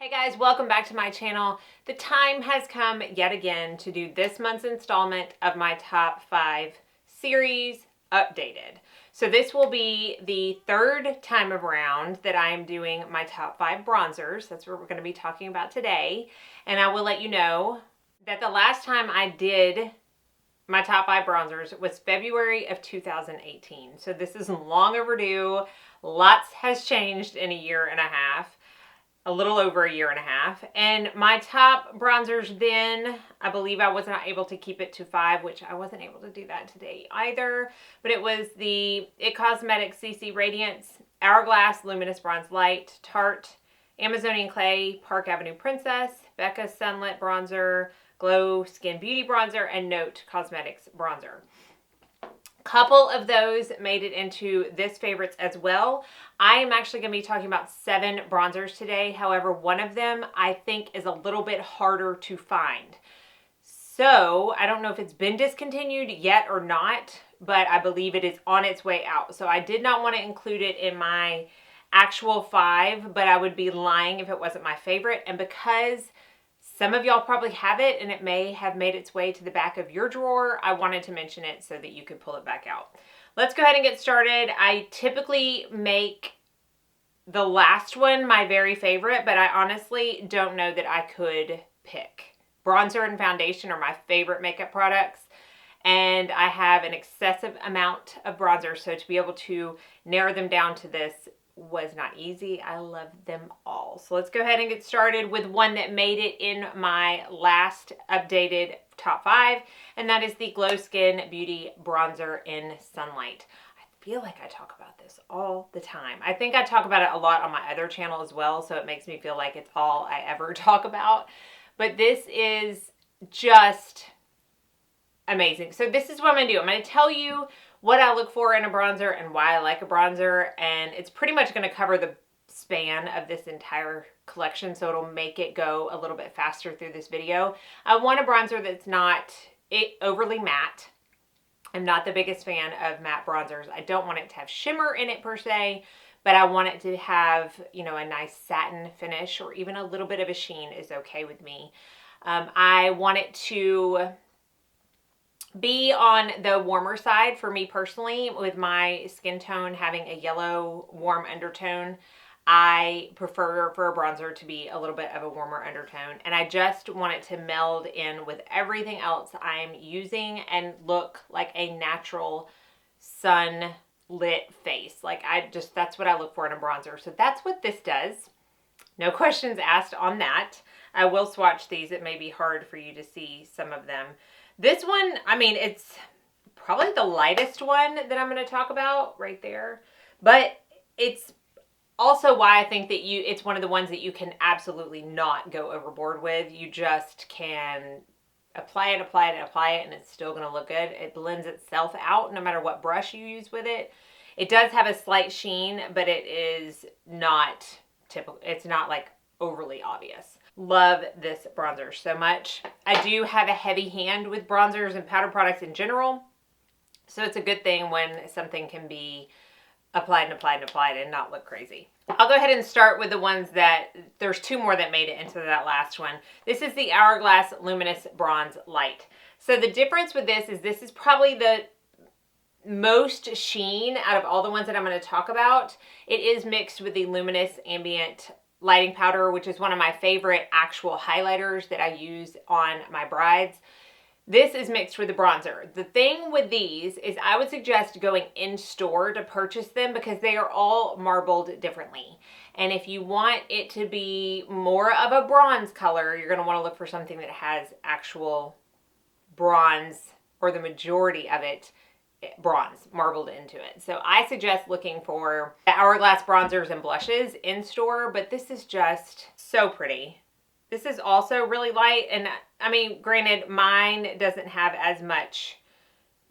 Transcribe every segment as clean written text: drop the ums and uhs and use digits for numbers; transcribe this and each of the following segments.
Hey guys, welcome back to my channel. The time has come yet again to do this month's installment of my top 5 series updated. So this will be the third time around that I am doing my top 5 bronzers. That's what we're going to be talking about today. And I will let you know that the last time I did my top 5 bronzers was February of 2018. So this is long overdue. Lots has changed in a year and a half. A little over a year and a half. And my top bronzers then, I believe I was not able to keep it to 5, which I wasn't able to do that today either. But it was the It Cosmetics CC Radiance, Hourglass Luminous Bronze Light, Tarte, Amazonian Clay, Park Avenue Princess, Becca Sunlit Bronzer, Glow Skin Beauty Bronzer, and Note Cosmetics Bronzer. Couple of those made it into this favorites as well. I am actually going to be talking about 7 bronzers today. However, one of them I think is a little bit harder to find. So I don't know if it's been discontinued yet or not, but I believe it is on its way out. So I did not want to include it in my actual 5, but I would be lying if it wasn't my favorite. And because some of y'all probably have it and it may have made its way to the back of your drawer, I wanted to mention it so that you could pull it back out. Let's go ahead and get started. I typically make the last one my very favorite, but I honestly don't know that I could pick. Bronzer and foundation are my favorite makeup products, and I have an excessive amount of bronzer, so to be able to narrow them down to this was not easy. I love them all. So let's go ahead and get started with one that made it in my last updated top 5, and that is the Glow Skin Beauty Bronzer in Sunlight. I feel like I talk about this all the time. I think I talk about it a lot on my other channel as well, so it makes me feel like it's all I ever talk about. But this is just amazing. So this is what I'm going to do. I'm going to tell you what I look for in a bronzer and why I like a bronzer, and it's pretty much going to cover the span of this entire collection, so it'll make it go a little bit faster through this video. I want a bronzer that's not overly matte. I'm not the biggest fan of matte bronzers. I don't want it to have shimmer in it per se, but I want it to have, you know, a nice satin finish, or even a little bit of a sheen is okay with me. I want it to be on the warmer side for me personally. With my skin tone having a yellow warm undertone, I prefer for a bronzer to be a little bit of a warmer undertone, and I just want it to meld in with everything else I'm using and look like a natural sun lit face. Like that's what I look for in a bronzer. So that's what this does. No questions asked on that. I will swatch these. It may be hard for you to see some of them. This one, I mean, it's probably the lightest one that I'm going to talk about right there, but it's also why I think that it's one of the ones that you can absolutely not go overboard with. You just can apply it, and it's still going to look good. It blends itself out no matter what brush you use with it. It does have a slight sheen, but it is not typical. It's not like overly obvious. Love this bronzer so much. I do have a heavy hand with bronzers and powder products in general, so it's a good thing when something can be applied and not look crazy. I'll go ahead and start with the ones that, there's 2 more that made it into that last one. This is the Hourglass Luminous Bronze Light. So the difference with this is probably the most sheen out of all the ones that I'm going to talk about. It is mixed with the Luminous Ambient Lighting Powder, which is one of my favorite actual highlighters that I use on my brides. This is mixed with the bronzer. The thing with these is I would suggest going in store to purchase them because they are all marbled differently. And if you want it to be more of a bronze color, you're going to want to look for something that has actual bronze, or the majority of it, bronze marbled into it. So I suggest looking for the Hourglass bronzers and blushes in store, but this is just so pretty. This is also really light, and I mean, granted, mine doesn't have as much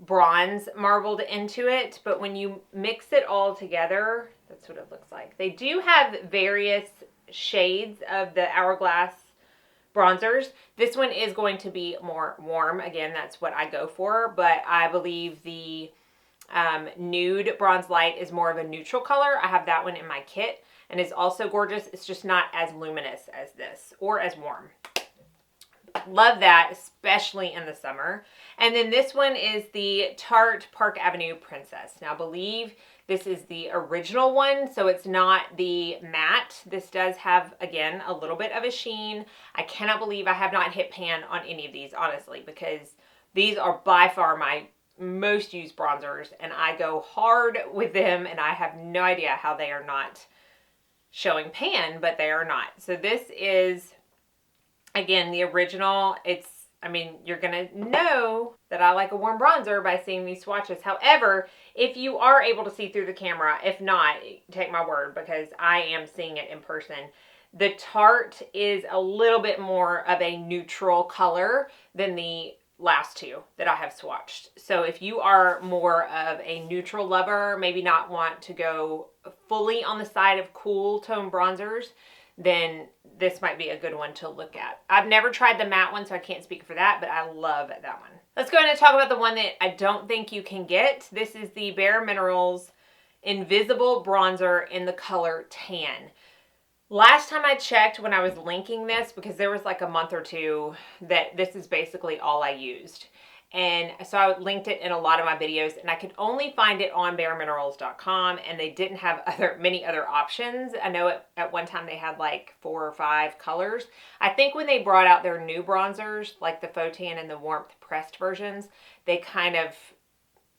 bronze marbled into it, but when you mix it all together, that's what it looks like. They do have various shades of the Hourglass bronzers. This one is going to be more warm. Again, that's what I go for, but I believe the nude bronze light is more of a neutral color. I have that one in my kit. and is also gorgeous. It's just not as luminous as this or as warm. Love that, especially in the summer. And then this one is the Tarte Park Avenue Princess. Now, I believe this is the original one, so it's not the matte. This does have, again, a little bit of a sheen. I cannot believe I have not hit pan on any of these, honestly, because these are by far my most used bronzers, and I go hard with them, and I have no idea how they are not showing pan, but they are not. So this is, again, the original. I mean, you're going to know that I like a warm bronzer by seeing these swatches. However, if you are able to see through the camera, if not, take my word, because I am seeing it in person. The Tarte is a little bit more of a neutral color than the last two that I have swatched. So if you are more of a neutral lover, maybe not want to go fully on the side of cool tone bronzers, then this might be a good one to look at. I've never tried the matte one, so I can't speak for that, but I love that one. Let's go ahead and talk about the one that I don't think you can get. This is the Bare Minerals Invisible Bronzer in the color Tan. Last time I checked when I was linking this, because there was like a month or two that this is basically all I used. And so I linked it in a lot of my videos, and I could only find it on bareminerals.com, and they didn't have many other options. I know at one time they had like 4 or 5 colors. I think when they brought out their new bronzers, like the Faux Tan and the Warmth pressed versions, they kind of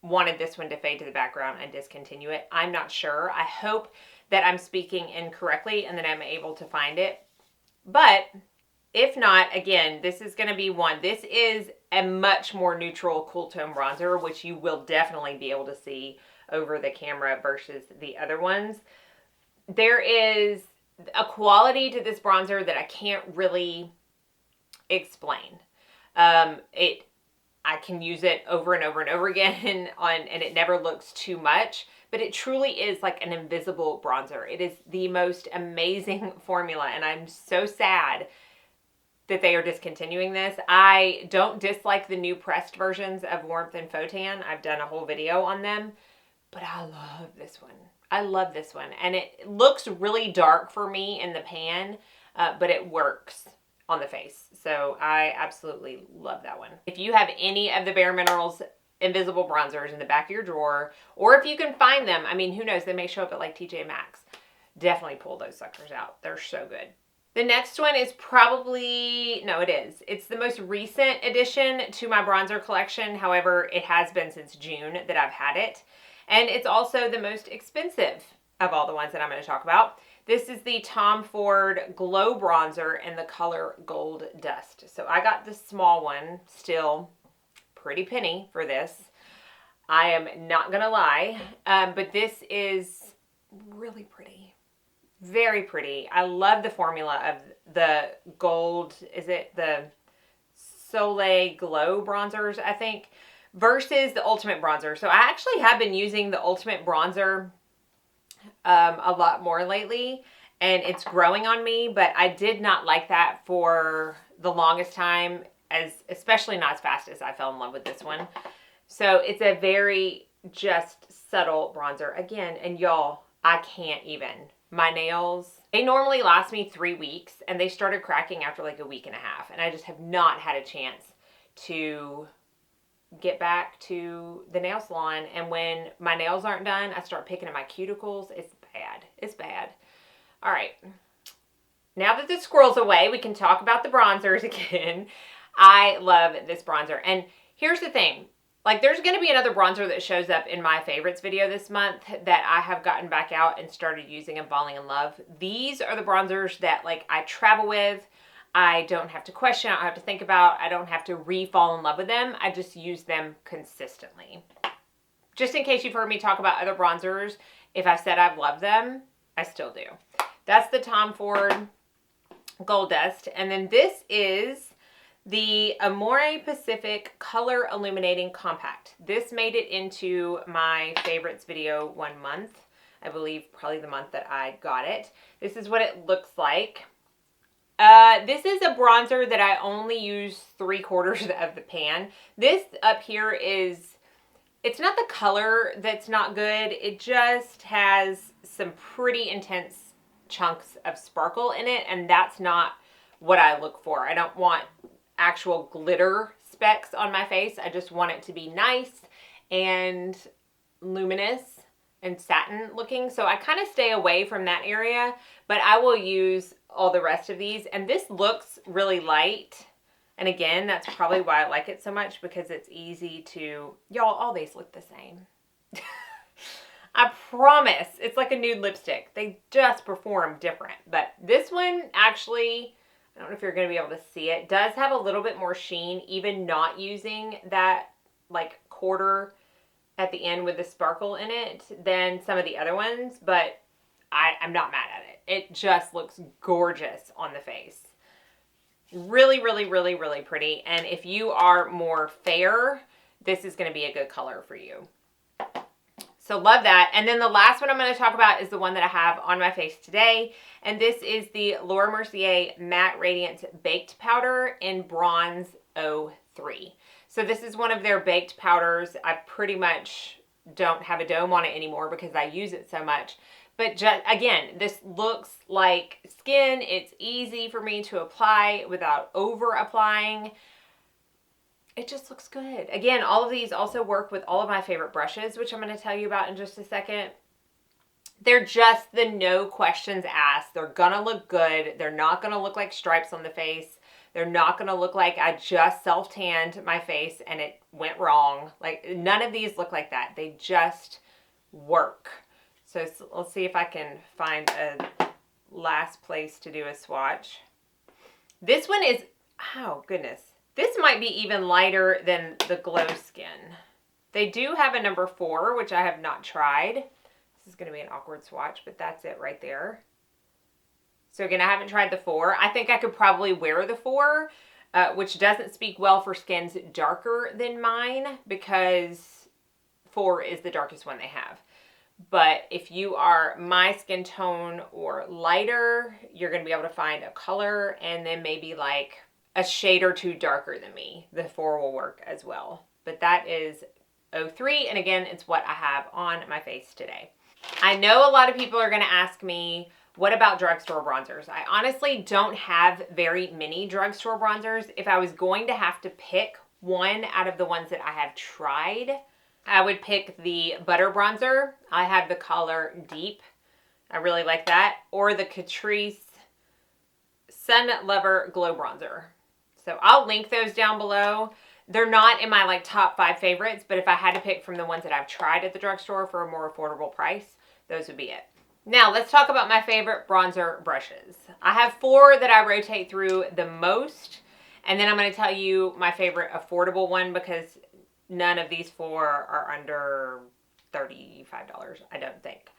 wanted this one to fade to the background and discontinue it. I'm not sure. I hope that I'm speaking incorrectly and that I'm able to find it. But if not, again, this is going to be one. This is a much more neutral cool tone bronzer, which you will definitely be able to see over the camera versus the other ones. There is a quality to this bronzer that I can't really explain. I can use it over and over and over again and it never looks too much, but it truly is like an invisible bronzer. It is the most amazing formula, and I'm so sad that they are discontinuing this. I don't dislike the new pressed versions of Warmth and Faux Tan. I've done a whole video on them, but I love this one. I love this one, and it looks really dark for me in the pan, but it works on the face. So I absolutely love that one. If you have any of the Bare Minerals invisible bronzers in the back of your drawer, or if you can find them, I mean, who knows, they may show up at like TJ Maxx. Definitely pull those suckers out. They're so good. The next one is probably, no, it is. It's the most recent addition to my bronzer collection. However, it has been since June that I've had it. And it's also the most expensive of all the ones that I'm going to talk about. This is the Tom Ford Glow Bronzer in the color Gold Dust. So I got the small one, still pretty penny for this. I am not going to lie, but this is really pretty. Very pretty. I love the formula of the gold, is it the Soleil Glow bronzers, I think, versus the Ultimate Bronzer. So I actually have been using the Ultimate Bronzer a lot more lately, and it's growing on me, but I did not like that for the longest time, especially not as fast as I fell in love with this one. So it's a very just subtle bronzer. Again, and y'all, I can't even. My nails, they normally last me 3 weeks, and they started cracking after like a week and a half, and I just have not had a chance to get back to the nail salon. And when my nails aren't done, I start picking at my cuticles. It's bad. It's bad. All right. Now that the squirrel's away, we can talk about the bronzers again. I love this bronzer. And here's the thing. Like, there's going to be another bronzer that shows up in my favorites video this month that I have gotten back out and started using and falling in love. These are the bronzers that, like, I travel with. I don't have to question, I don't have to think about, I don't have to re-fall in love with them. I just use them consistently. Just in case you've heard me talk about other bronzers, if I said I've loved them, I still do. That's the Tom Ford Gold Dust. And then this is the Amore Pacific Color Illuminating Compact. This made it into my favorites video 1 month. I believe probably the month that I got it. This is what it looks like. This is a bronzer that I only use 3/4 of the pan. This up here is, it's not the color that's not good. It just has some pretty intense chunks of sparkle in it, and that's not what I look for. I don't want actual glitter specks on my face. I just want it to be nice and luminous and satin looking. So I kind of stay away from that area, but I will use all the rest of these. And this looks really light. And again, that's probably why I like it so much, because it's easy to, y'all, all these look the same. I promise. It's like a nude lipstick. They just perform different. But this one actually, I don't know if you're going to be able to see it, does have a little bit more sheen, even not using that like quarter at the end with the sparkle in it than some of the other ones, but I'm not mad at it. It just looks gorgeous on the face. Really, really, really, really pretty. And if you are more fair, this is going to be a good color for you. So love that. And then the last one I'm going to talk about is the one that I have on my face today. And this is the Laura Mercier Matte Radiance Baked Powder in Bronze 03. So this is one of their baked powders. I pretty much don't have a dome on it anymore because I use it so much. But just, again, this looks like skin. It's easy for me to apply without over applying. It just looks good. Again, all of these also work with all of my favorite brushes, which I'm going to tell you about in just a second. They're just the no questions asked. They're going to look good. They're not going to look like stripes on the face. They're not going to look like I just self-tanned my face and it went wrong. Like, none of these look like that. They just work. So let's see if I can find a last place to do a swatch. This one is, oh goodness. This might be even lighter than the Glow Skin. They do have a number 4, which I have not tried. This is going to be an awkward swatch, but that's it right there. So again, I haven't tried the 4. I think I could probably wear the 4, which doesn't speak well for skins darker than mine, because 4 is the darkest one they have. But if you are my skin tone or lighter, you're going to be able to find a color and then maybe like a shade or two darker than me. The 4 will work as well. But that is 03, and again, it's what I have on my face today. I know a lot of people are going to ask me, what about drugstore bronzers? I honestly don't have very many drugstore bronzers. If I was going to have to pick one out of the ones that I have tried, I would pick the Butter Bronzer. I have the color Deep. I really like that. Or the Catrice Sun Lover Glow Bronzer. So I'll link those down below. They're not in my like top 5 favorites, but if I had to pick from the ones that I've tried at the drugstore for a more affordable price, those would be it. Now let's talk about my favorite bronzer brushes. I have 4 that I rotate through the most, and then I'm going to tell you my favorite affordable one, because none of these 4 are under $35, I don't think.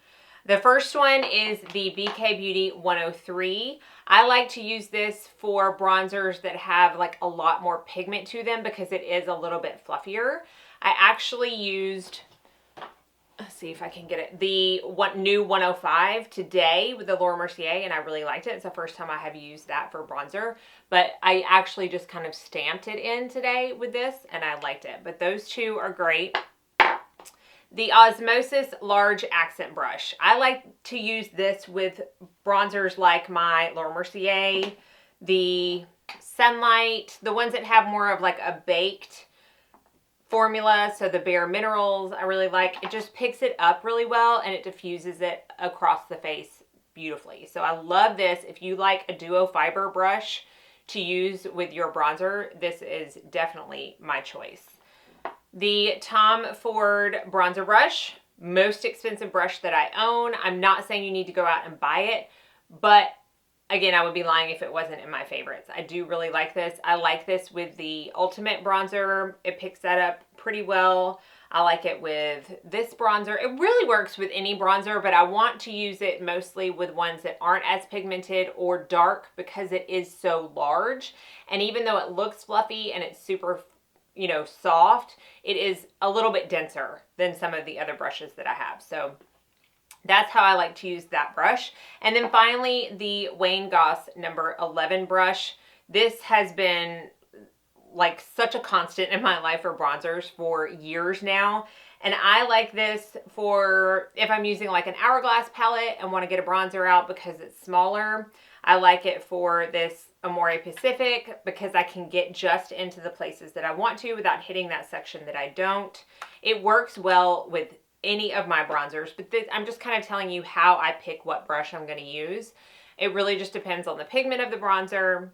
The first one is the BK Beauty 103. I like to use this for bronzers that have like a lot more pigment to them because it is a little bit fluffier. I actually used, let's see if I can get it, the new 105 today with the Laura Mercier, and I really liked it. It's the first time I have used that for bronzer, but I actually just kind of stamped it in today with this, and I liked it. But those 2 are great. The Osmosis Large Accent Brush. I like to use this with bronzers like my Laura Mercier, the Sunlight, the ones that have more of like a baked formula. So the Bare Minerals I really like. It just picks it up really well and it diffuses it across the face beautifully. So I love this. If you like a duo fiber brush to use with your bronzer, this is definitely my choice. The Tom Ford Bronzer Brush, most expensive brush that I own. I'm not saying you need to go out and buy it, but again, I would be lying if it wasn't in my favorites. I do really like this. I like this with the Ultimate Bronzer. It picks that up pretty well. I like it with this bronzer. It really works with any bronzer, but I want to use it mostly with ones that aren't as pigmented or dark because it is so large. And even though it looks fluffy and it's super, you know, soft, it is a little bit denser than some of the other brushes that I have. So that's how I like to use that brush. And then finally, the Wayne Goss number 11 brush. This has been like such a constant in my life for bronzers for years now. And I like this for if I'm using like an Hourglass palette and want to get a bronzer out because it's smaller. I like it for this Amore Pacific because I can get just into the places that I want to without hitting that section that I don't. It works well with any of my bronzers, but I'm just kind of telling you how I pick what brush I'm going to use. It really just depends on the pigment of the bronzer,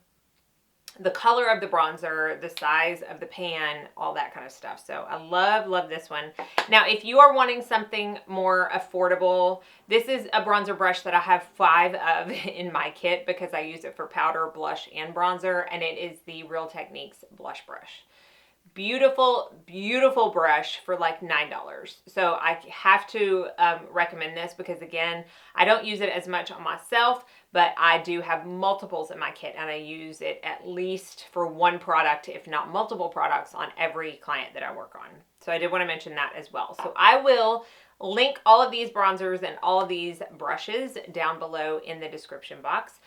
the color of the bronzer, the size of the pan, all that kind of stuff. So I love this one. Now, if you are wanting something more affordable, this is a bronzer brush that I have 5 of in my kit because I use it for powder, blush, and bronzer, and it is the Real Techniques blush brush. Beautiful, beautiful brush for like $9. So I have to recommend this because, again, I don't use it as much on myself, but I do have multiples in my kit and I use it at least for one product, if not multiple products, on every client that I work on. So I did want to mention that as well. So I will link all of these bronzers and all of these brushes down below in the description box.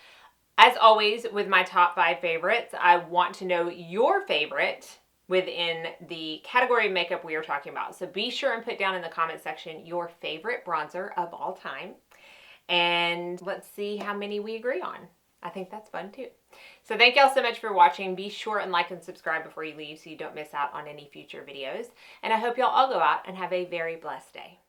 As always, with my top 5 favorites, I want to know your favorite within the category of makeup we are talking about. So be sure and put down in the comment section your favorite bronzer of all time. And let's see how many we agree on. I think that's fun too. So thank y'all so much for watching. Be sure and like and subscribe before you leave so you don't miss out on any future videos. And I hope y'all all go out and have a very blessed day.